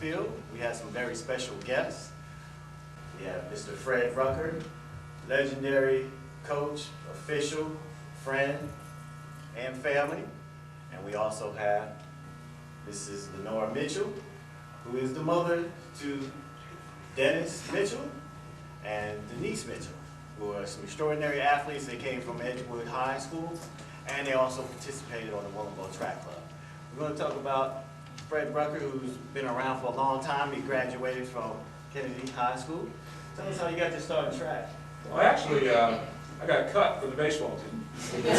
field. We have some very special guests. We have Mr. Fred Rucker, legendary coach, official, friend, and family. And we also have Mrs. Lenora Mitchell, who is the mother to Dennis Mitchell and Denise Mitchell, who are some extraordinary athletes. They came from Edgewood High School, and they also participated on the Willingboro Track Club. We're going to talk about Fred Rucker, who's been around for a long time. He graduated from Kennedy High School. Tell us how you got to start in track. Well, actually, I got cut for the baseball team. And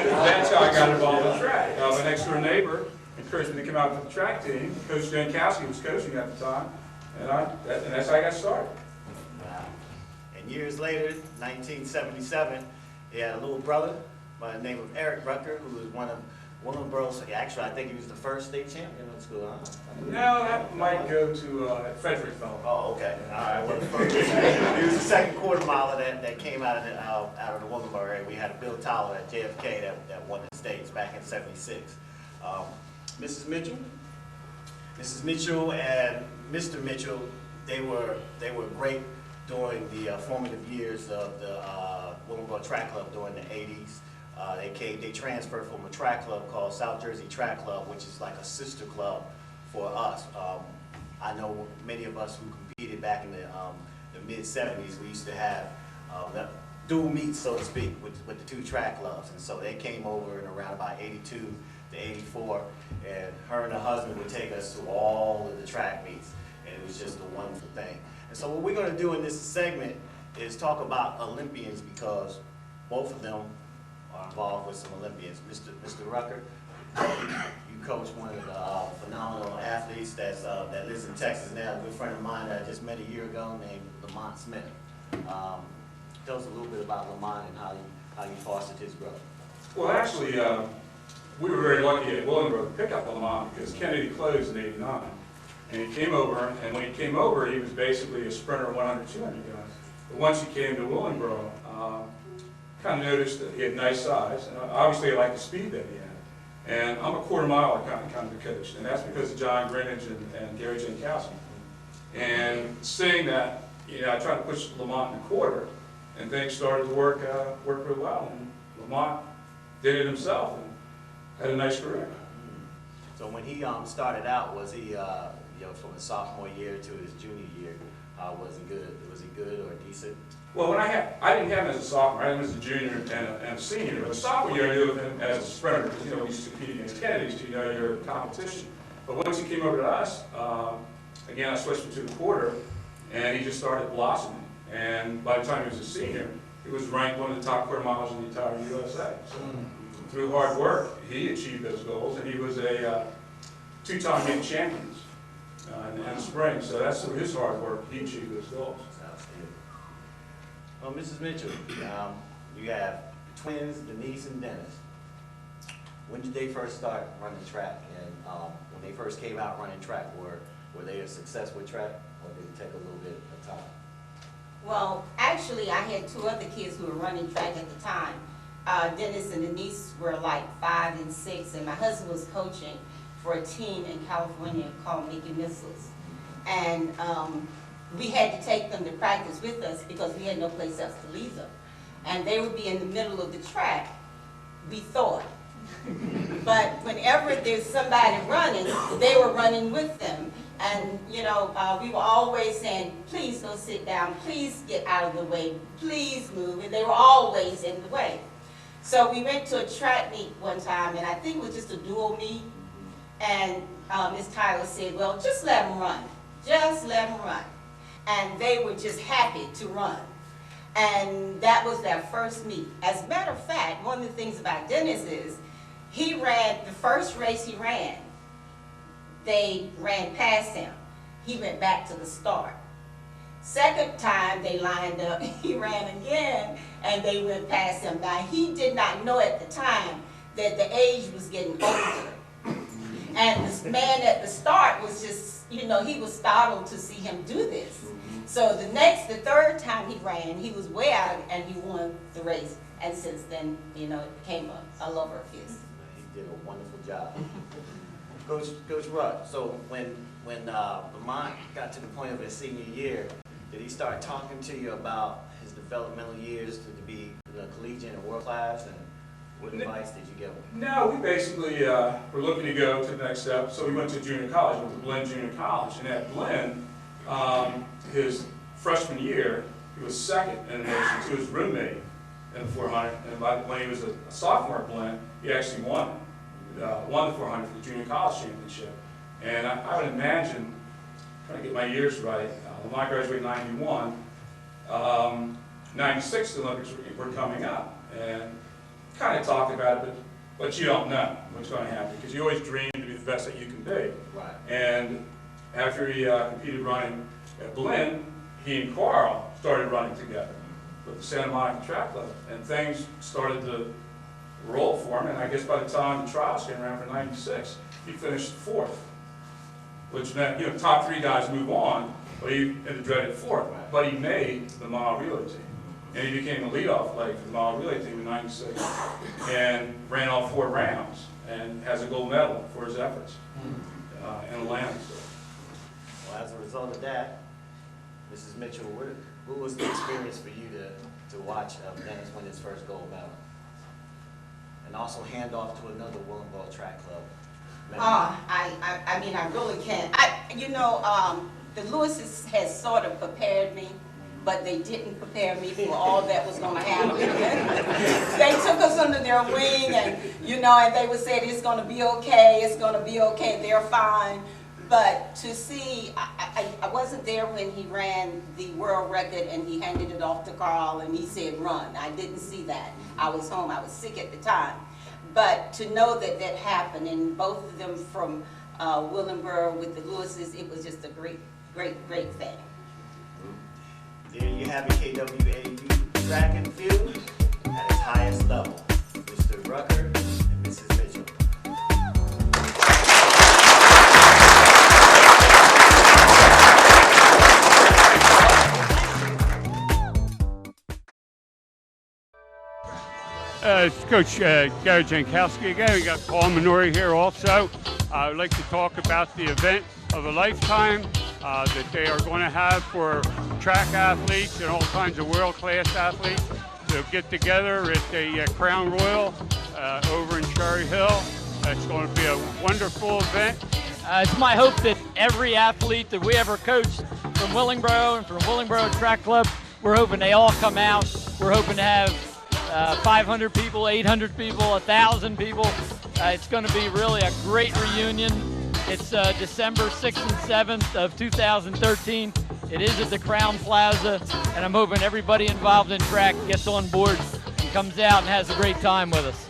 that's how I got involved in track. My next door neighbor encouraged me to come out for the track team. Coach Jankowski was coaching at the time, and that's how I got started. Wow. And years later, 1977, he had a little brother by the name of Eric Rucker, who was one of Willingboro's, actually I think he was the first state champion of the school, huh? No, that might go to Frederickville. Oh, okay. All right. Well, he was the second quarter miler that came out of the Willingboro area. We had Bill Tyler at JFK that won the states back in '76. Mrs. Mitchell and Mr. Mitchell, they were great during the formative years of the Willingboro Track Club during the '80s. They transferred from a track club called South Jersey Track Club, which is like a sister club for us. I know many of us who competed back in the mid-'70s, we used to have dual meets, so to speak, with the two track clubs. And so they came over in around about '82 to '84, and her and her husband would take us to all of the track meets, and it was just a wonderful thing. And so what we're going to do in this segment is talk about Olympians, because both of them are involved with some Olympians. Mr. Rucker, you coach one of the phenomenal athletes that lives in Texas now, a good friend of mine that I just met a year ago named Lamont Smith. Tell us a little bit about Lamont and how you fostered his growth. Well, actually, we were very lucky at Willingboro to pick up Lamont because Kennedy closed in '89. And he came over, and when he came over, he was basically a sprinter, 100, 200 guys. But once he came to Willingboro, kind of noticed that he had nice size, and obviously I liked the speed that he had. And I'm a quarter miler kind of a coach, and that's because of John Greenidge and Gary Jankowski. And seeing that, I tried to push Lamont in the quarter, and things started to work real well. And Lamont did it himself and had a nice career. So when he started out, was he from his sophomore year to his junior year? Was he good? Was he good or decent? Well, I didn't have him as a sophomore. I had him as a junior and a senior. But the sophomore year, I knew him as a sprinter because we used to compete against Kennedy, so your competition. But once he came over to us, again, I switched him to the quarter, and he just started blossoming. And by the time he was a senior, he was ranked one of the top quarter milers in the entire USA. So through hard work, he achieved those goals, and he was a two-time league champion in the spring. So that's through his hard work, he achieved those goals. Well, Mrs. Mitchell, you have twins, Denise and Dennis. When did they first start running track? And when they first came out running track, were they a success with track, or did it take a little bit of time? Well, actually, I had two other kids who were running track at the time. Dennis and Denise were like 5 and 6, and my husband was coaching for a team in California called Mickey Missiles. And we had to take them to practice with us because we had no place else to leave them. And they would be in the middle of the track, we thought. But whenever there's somebody running, they were running with them. And, we were always saying, please go sit down, please get out of the way, please move. And they were always in the way. So we went to a track meet one time, and I think it was just a dual meet. And Ms. Tyler said, well, just let them run. Just let them run. And they were just happy to run. And that was their first meet. As a matter of fact, one of the things about Dennis is he ran, the first race he ran, they ran past him. He went back to the start. Second time they lined up, he ran again, and they went past him. Now, he did not know at the time that the age was getting older. And this man at the start was just, he was startled to see him do this. So the third time he ran, he was way out and he won the race. And since then, it became a lover of his. He did a wonderful job. Coach Ruck, so when Lamont got to the point of his senior year, did he start talking to you about his developmental years to be collegiate and world class, and what advice did you give him? No, we basically were looking to go to the next step, so we went to junior college, went to Blinn Junior College, and at Blinn, his freshman year, he was second in the nation to his roommate in the 400, and when he was a sophomore at Blinn, he actually won the 400 for the junior college championship. And I would imagine, trying to get my years right, when I graduated in 91, 96 the Olympics were coming up, and kind of talked about it, but you don't know what's going to happen, because you always dream to be the best that you can be. Right. And after he competed running at Blinn, he and Quarles started running together with the Santa Monica Track Club, and things started to roll for him. And I guess by the time the trials came around for 96, he finished fourth, which meant, you know, top three guys move on, but he in the dreaded fourth. But he made the mile relay team, and he became the leadoff leg for the mile relay team in 96, and ran all 4 rounds, and has a gold medal for his efforts in Atlanta. So. Well, as a result of that, Mrs. Mitchell, what was the experience for you to watch Dennis win his first gold medal? And also hand off to another Willingboro Track Club member? I mean, I really can't. The Lewises has sort of prepared me, but they didn't prepare me for all that was going to happen. They took us under their wing, and and they would say it's going to be okay, it's going to be okay, they're fine. But to see, I wasn't there when he ran the world record and he handed it off to Carl and he said run. I didn't see that. I was home, I was sick at the time. But to know that that happened, and both of them from Willingboro with the Lewises, it was just a great thing. There you have it, KWAU track and field at its highest level. Mr. Rucker and Mrs. Mitchell. It's Coach Gary Jankowski again. We got Paul Minori here also. I would like to talk about the event of a lifetime that they are going to have for track athletes and all kinds of world-class athletes to get together at the Crown Royal over in Cherry Hill. It's going to be a wonderful event. It's my hope that every athlete that we ever coached from Willingboro and from Willingboro Track Club, we're hoping they all come out. We're hoping to have 500 people, 800 people, 1,000 people. It's going to be really a great reunion. It's December 6th and 7th of 2013. It is at the Crown Plaza, and I'm hoping everybody involved in track gets on board and comes out and has a great time with us.